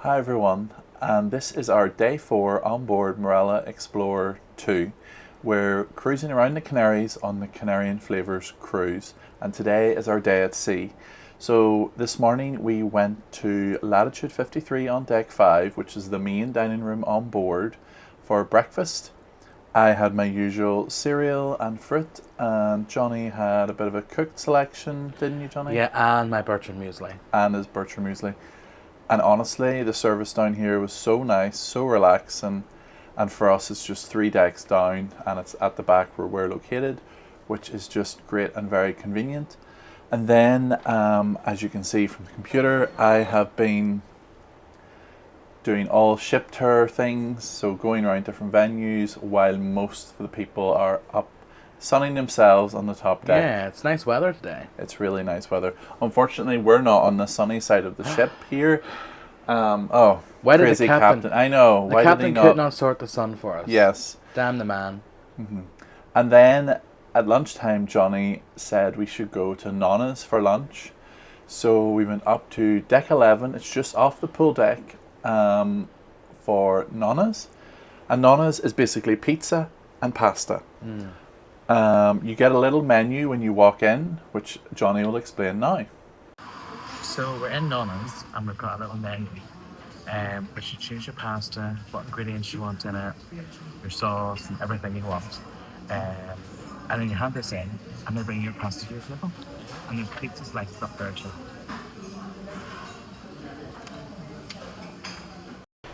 Hi everyone, and this is our day 4 on board Marella Explorer 2. We're cruising around the Canaries on the Canarian Flavours cruise, and today is our day at sea. So this morning we went to Latitude 53 on deck 5, which is the main dining room on board, for breakfast. I had my usual cereal and fruit, and Johnny had a bit of a cooked selection, didn't you, Johnny? Yeah, and my Bertram muesli. And his Bertram muesli. And honestly, the service down here was so nice, so relaxing. And for us, it's just 3 decks down, and it's at the back where we're located, which is just great and very convenient. And then, as you can see from the computer, I have been doing all ship tour things, so going around different venues while most of the people are up sunning themselves on the top deck. Yeah, it's nice weather today. It's really nice weather. Unfortunately, we're not on the sunny side of the ship here. Why did Crazy the captain? I know. The Why captain did he could not? not sort the sun for us. Yes. Damn the man. And then at lunchtime, Johnny said we should go to Nonna's for lunch. So we went up to deck 11. It's just off the pool deck for Nonna's. And Nonna's is basically pizza and pasta. You get a little menu when you walk in, which Johnny will explain now. So we're in Nonna's and we've got a little menu. Which you choose your pasta, what ingredients you want in it, your sauce, and everything you want. And then you have this in, and they bring your pasta to your table. And there's pizza slices up there too.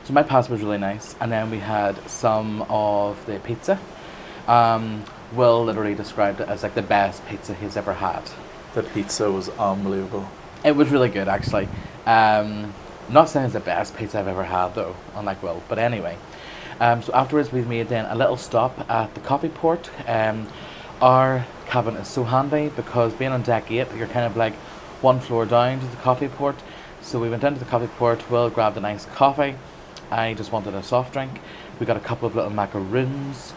So my pasta was really nice, and then we had some of the pizza. Will literally described it as like the best pizza he's ever had. The pizza was unbelievable. It was really good, actually. Not saying it's the best pizza I've ever had, though, unlike Will. But anyway, so afterwards we made then a little stop at the coffee port. Our cabin is so handy because being on deck 8, you're kind of like one floor down to the coffee port. So we went down to the coffee port. Will grabbed a nice coffee. I just wanted a soft drink. We got a couple of little macaroons,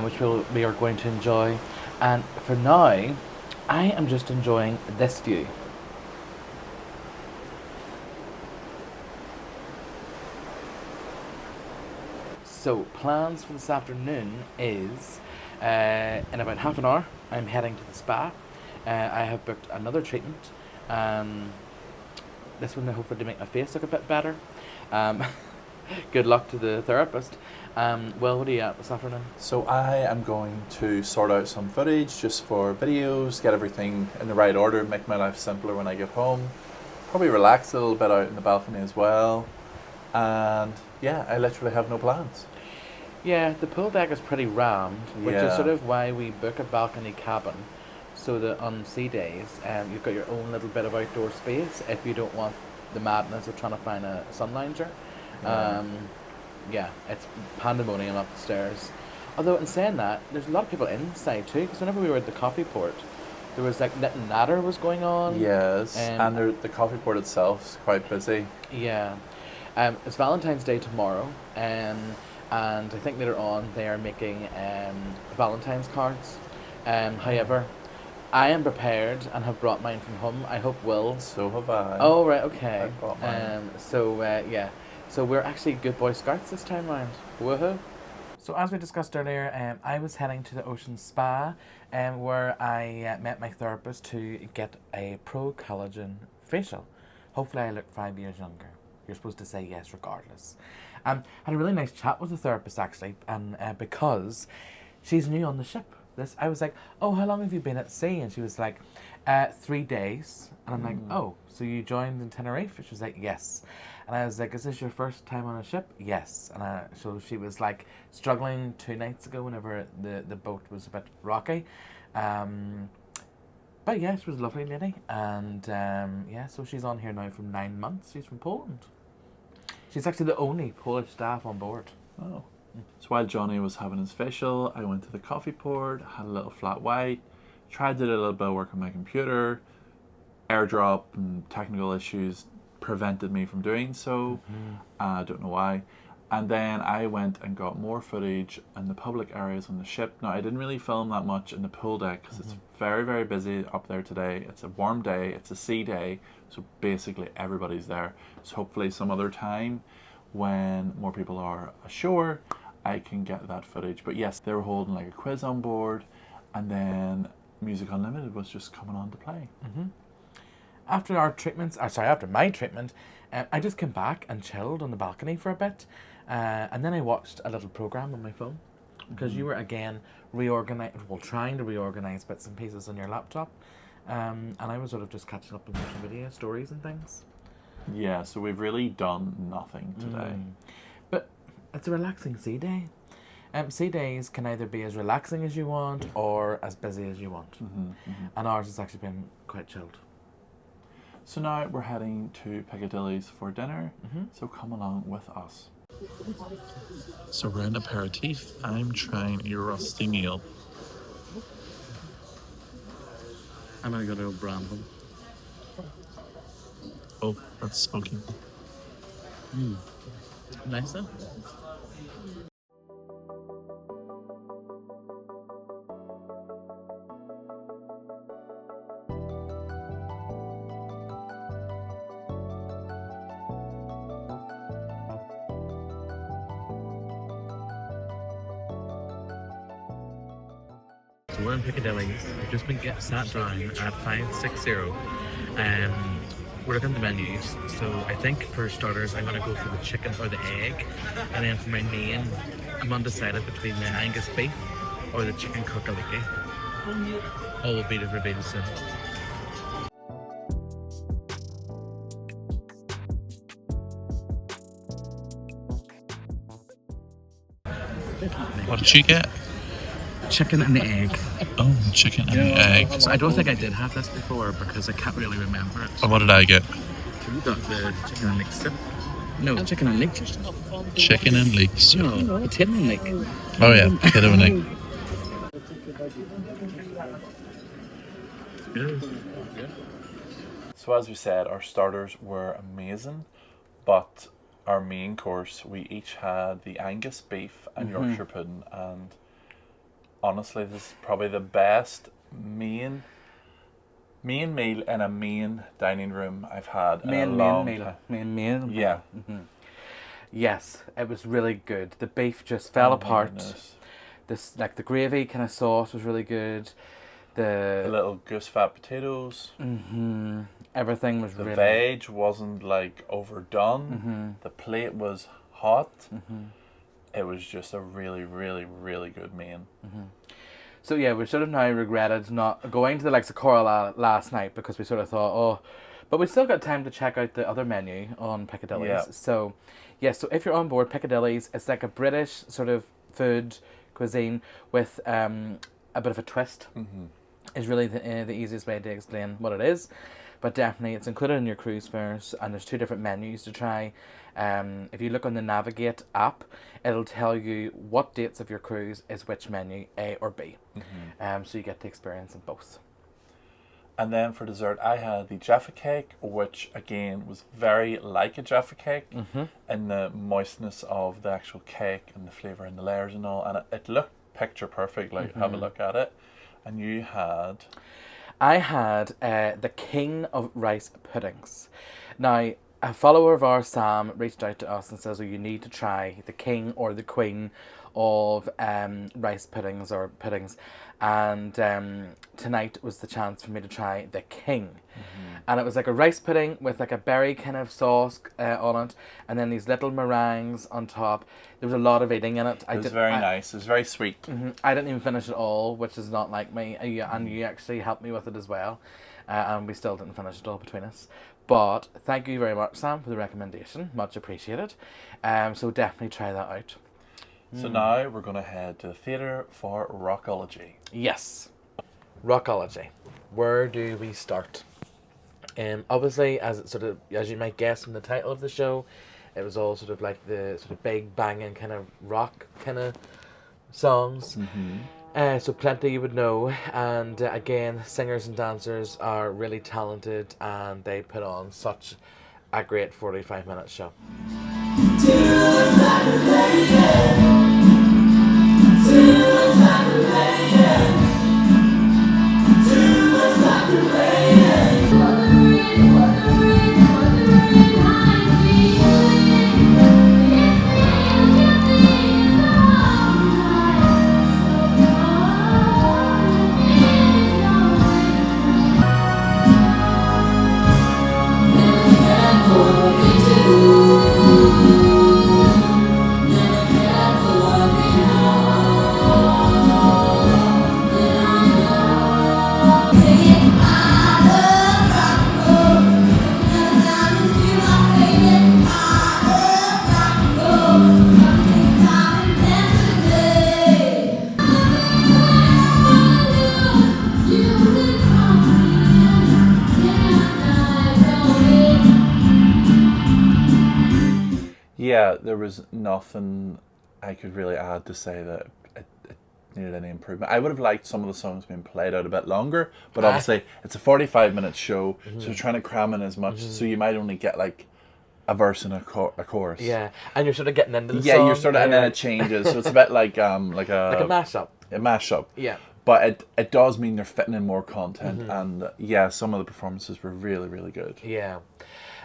which we are going to enjoy. And for now, I am just enjoying this view. So plans for this afternoon is in about half an hour I'm heading to the spa. I have booked another treatment. This one hopefully to make my face look a bit better. Good luck to the therapist. Well, what are you at this afternoon? So I am going to sort out some footage just for videos, get everything in the right order, make my life simpler when I get home. Probably relax a little bit out in the balcony as well. And yeah, I literally have no plans. Yeah, the pool deck is pretty rammed, which is Yeah. sort of why we book a balcony cabin, so that on sea days, you've got your own little bit of outdoor space if you don't want the madness of trying to find a sun lounger. Yeah, it's pandemonium up the stairs. Although in saying that, there's a lot of people inside too, because whenever we were at the coffee port, there was like knit and natter was going on. Yes, and the coffee port itself is quite busy. Yeah. It's Valentine's Day tomorrow, and I think later on they are making Valentine's cards. However, I am prepared and have brought mine from home. I hope Will. So have I. Oh, right, okay. I brought mine. Yeah. So we're actually good boy scouts this time round. Woohoo. So as we discussed earlier, I was heading to the Ocean Spa, where I met my therapist to get a pro collagen facial. Hopefully I look 5 years younger. You're supposed to say yes regardless. Had a really nice chat with the therapist actually, and because she's new on the ship. I was like, oh, how long have you been at sea? And she was like, 3 days. And I'm like, oh, so you joined in Tenerife? She was like, yes. And I was like, is this your first time on a ship? Yes. And so she was like struggling 2 nights ago whenever the boat was a bit rocky. But yeah, she was a lovely lady. And yeah, so she's on here now for 9 months. She's from Poland. She's actually the only Polish staff on board. Oh. So while Johnny was having his facial, I went to the coffee port, had a little flat white, tried to do a little bit of work on my computer. AirDrop and technical issues prevented me from doing so. I don't know why. And then I went and got more footage in the public areas on the ship. Now, I didn't really film that much in the pool deck because it's very, very busy up there today. It's a warm day, it's a sea day, so basically everybody's there. So hopefully some other time when more people are ashore, I can get that footage. But yes, they were holding like a quiz on board, and then Music Unlimited was just coming on to play. After my treatment, I just came back and chilled on the balcony for a bit. And then I watched a little program on my phone because you were again trying to reorganize bits and pieces on your laptop, and I was sort of just catching up on social media stories and things. Yeah, so we've really done nothing today. But it's a relaxing sea day. Sea days can either be as relaxing as you want or as busy as you want, and ours has actually been quite chilled. So now we're heading to Piccadillies for dinner, so come along with us. So we're in aperitif. I'm trying a rusty meal. I'm gonna go to Bramble. Oh, that's smoky. Nice though. So we're in Piccadillies. We've just been sat down at 560. We're looking at the menus. So I think for starters, I'm going to go for the chicken or the egg. And then for my main, I'm undecided between the Angus beef or the chicken crocoliki. All will be revealed soon. What did you get? Chicken and the egg. Oh, chicken and the egg. So I don't think I did have this before because I can't really remember it. And what did I get? You got the chicken and leek strip? No, chicken and leek. Chicken and leeks. No, it's hidden and leek. Oh yeah, hidden and leek. So as we said, our starters were amazing, but our main course, we each had the Angus beef and Yorkshire pudding, and honestly, this is probably the best main meal in a main dining room I've had in a long time. Main. Yeah. Yes, it was really good. The beef just fell apart. This, like, the gravy kind of sauce was really good. The little goose fat potatoes. Everything was the really... veg wasn't like overdone. The plate was hot. It was just a really, really, really good main. So yeah, we sort of now regretted not going to the likes of Coral last night because we sort of thought, but we still got time to check out the other menu on Piccadillies. Yeah. So so if you're on board Piccadillies, it's like a British sort of food cuisine with a bit of a twist. Is really the easiest way to explain what it is. But definitely it's included in your cruise fares, and there's 2 different menus to try. If you look on the Navigate app, it'll tell you what dates of your cruise is which menu, A or B. So you get to experience in both. And then for dessert, I had the Jaffa cake, which again was very like a Jaffa cake in the moistness of the actual cake and the flavour and the layers and all. And it looked picture perfect, like have a look at it. And you had... I had the king of rice puddings. Now, a follower of ours, Sam, reached out to us and says, you need to try the king or the queen of rice puddings or puddings. And tonight was the chance for me to try the king. And it was like a rice pudding with like a berry kind of sauce on it, and then these little meringues on top. There was a lot of eating in it. It was very nice. It was very sweet. I didn't even finish it all, which is not like me. And you actually helped me with it as well. And we still didn't finish it all between us. But thank you very much, Sam, for the recommendation. Much appreciated. So definitely try that out. So now we're going to head to the theatre for Rockology. Yes. Rockology. Where do we start? Obviously, as you might guess from the title of the show, it was all sort of like the sort of big banging kind of rock kind of songs. So plenty you would know, and again, singers and dancers are really talented, and they put on such a great 45-minute show. Yeah, there was nothing I could really add to say that it needed any improvement. I would have liked some of the songs being played out a bit longer, but obviously it's a 45-minute show, so you're trying to cram in as much, so you might only get like a verse and a chorus. Yeah, and you're sort of getting into the Yeah, song. you're sort of, and then it changes, so it's a bit like a like a mashup. A mashup. Yeah. But it does mean they're fitting in more content, and yeah, some of the performances were really, really good. Yeah.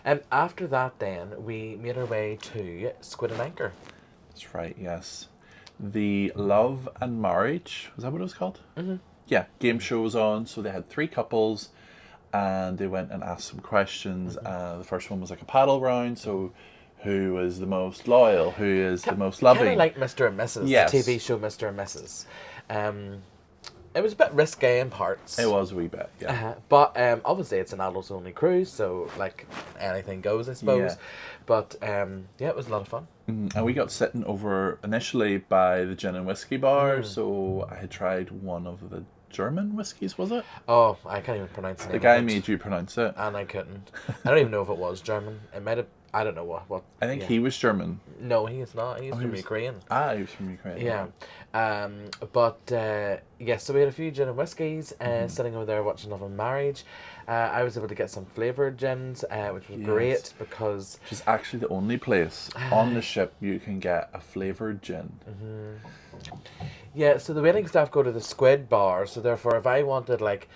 And after that, then we made our way to Squid and Anchor. That's right. Yes, the Love and Marriage, was that what it was called? Yeah, game show was on, so they had 3 couples, and they went and asked some questions. The first one was like a paddle round, so who is the most loyal, who is the most loving. Kind of like Mr. and Mrs. Yes. The TV show Mr. and Mrs. It was a bit risque in parts. It was a wee bit, yeah. But obviously it's an adults-only cruise, so like anything goes, I suppose. Yeah. But yeah, it was a lot of fun. And we got sitting over initially by the gin and whiskey bar, so I had tried one of the German whiskies, was it? Oh, I can't even pronounce the name. The guy of it. made you pronounce it. And I couldn't. I don't even know if it was German. It might have. I don't know what. I think he was German. No, he is not. He's from Ukraine. Ah, he was from Ukraine. Yeah. Yes, so we had a few gin and whiskies sitting over there watching Love and Marriage. I was able to get some flavoured gins, which was great because... Which is actually the only place on the ship you can get a flavoured gin. Yeah, so the waiting staff go to the Squid bar, so therefore if I wanted like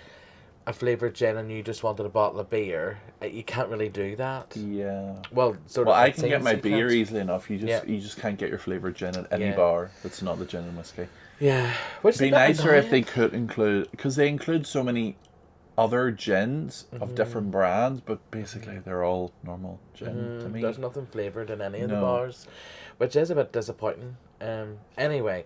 a flavoured gin and you just wanted a bottle of beer, you can't really do that. Yeah. Well, I can get my beer easily enough. You Yeah. just can't get your flavoured gin at any bar that's not the gin and whiskey. Yeah. Which It'd be nicer if they could include, because they include so many other gins of different brands, but basically they're all normal gin to me. There's nothing flavoured in any of the bars, which is a bit disappointing. Anyway,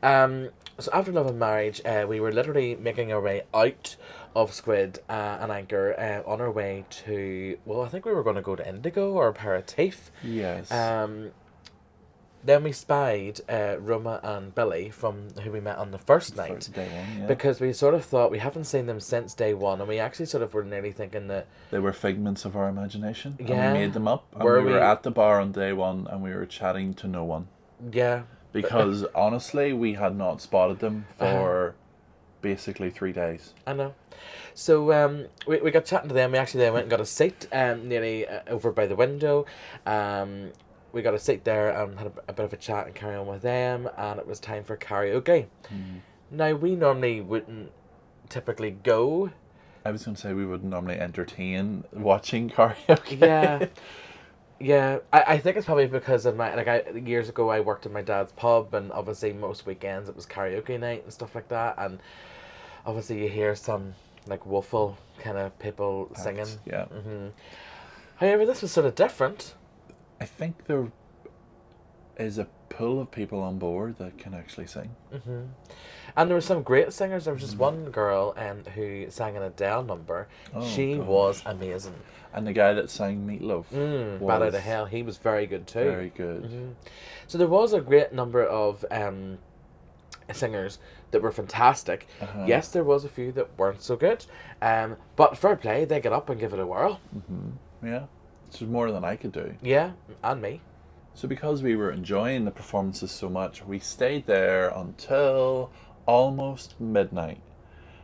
so after Love and Marriage, we were literally making our way out of Squid and Anchor on our way to, well, I think we were going to go to Indigo or Aperitif. Yes. Then we spied Roma and Billy, from who we met on the first night. Day one, yeah. Because we sort of thought we haven't seen them since day one, and we actually sort of were nearly thinking that they were figments of our imagination. Yeah. And we made them up. And we were at the bar on day one and we were chatting to no one. Yeah. Because honestly, we had not spotted them for basically 3 days. I know. So we got chatting to them. We actually then went and got a seat nearly over by the window. We got a seat there and had a bit of a chat and carry on with them, and it was time for karaoke. Now, we normally wouldn't typically go. I was going to say we wouldn't normally entertain watching karaoke. Yeah, I think it's probably because of years ago I worked in my dad's pub, and obviously most weekends it was karaoke night and stuff like that, and obviously you hear some like woeful kind of people singing. Yeah. However, this was sort of different. I think there is a pool of people on board that can actually sing. And there were some great singers. There was just one girl who sang an Adele number. She was amazing. And the guy that sang Meatloaf Bad Out of Hell, he was very good too. Very good. So there was a great number of singers that were fantastic. Yes, there was a few that weren't so good. But fair play, they get up and give it a whirl. Yeah. Which is more than I could do. Yeah, and me. So because we were enjoying the performances so much, we stayed there until almost midnight.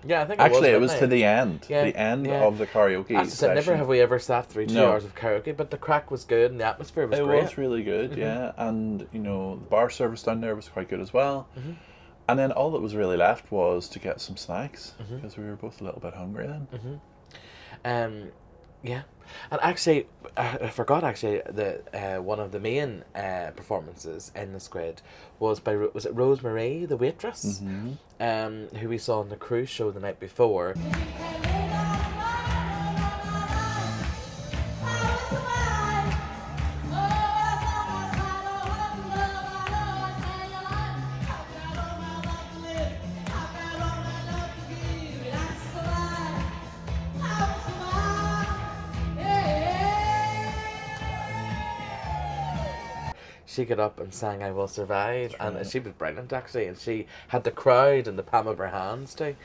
Yeah, I think Actually, it it was to midnight. the end. Yeah, The end yeah. of the karaoke As I said, never session. have we ever sat through 2 No. hours of karaoke, but the crack was good and the atmosphere was It great. was really good, yeah. And, you know, the bar service down there was quite good as well. Mm-hmm. And then all that was really left was to get some snacks, Mm-hmm. because we were both a little bit hungry then. Mm-hmm. Yeah, and actually, I forgot actually that one of the main performances in the squid was by was it Rosemary, the waitress, who we saw on the cruise show the night before. She got up and sang "I Will Survive," and right. she was brilliant actually, and she had the crowd in the palm of her hands too.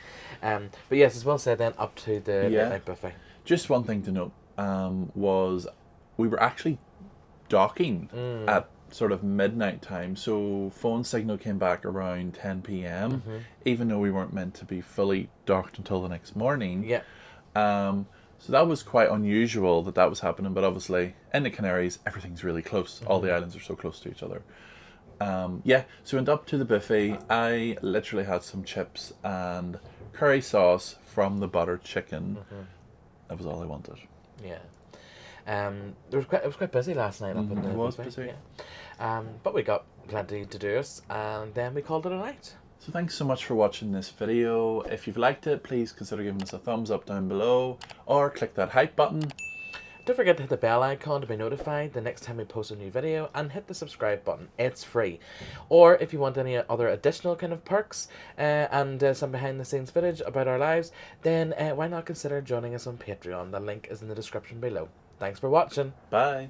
But yes, as well said, then up to the midnight buffet. Just one thing to note was we were actually docking at sort of midnight time, so phone signal came back around 10 p.m. Even though we weren't meant to be fully docked until the next morning. Yeah. So that was quite unusual that was happening, but obviously in the Canaries everything's really close. All the islands are so close to each other. So we went up to the buffet. I literally had some chips and curry sauce from the buttered chicken. That was all I wanted. Yeah. It was quite busy last night up in the It was buffet, busy. Yeah. But we got plenty to do us, and then we called it a night. So thanks so much for watching this video. If you've liked it, please consider giving us a thumbs up down below, or click that hype button. Don't forget to hit the bell icon to be notified the next time we post a new video, and hit the subscribe button. It's free. Or if you want any other additional kind of perks and some behind the scenes footage about our lives, then why not consider joining us on Patreon? The link is in the description below. Thanks for watching. Bye.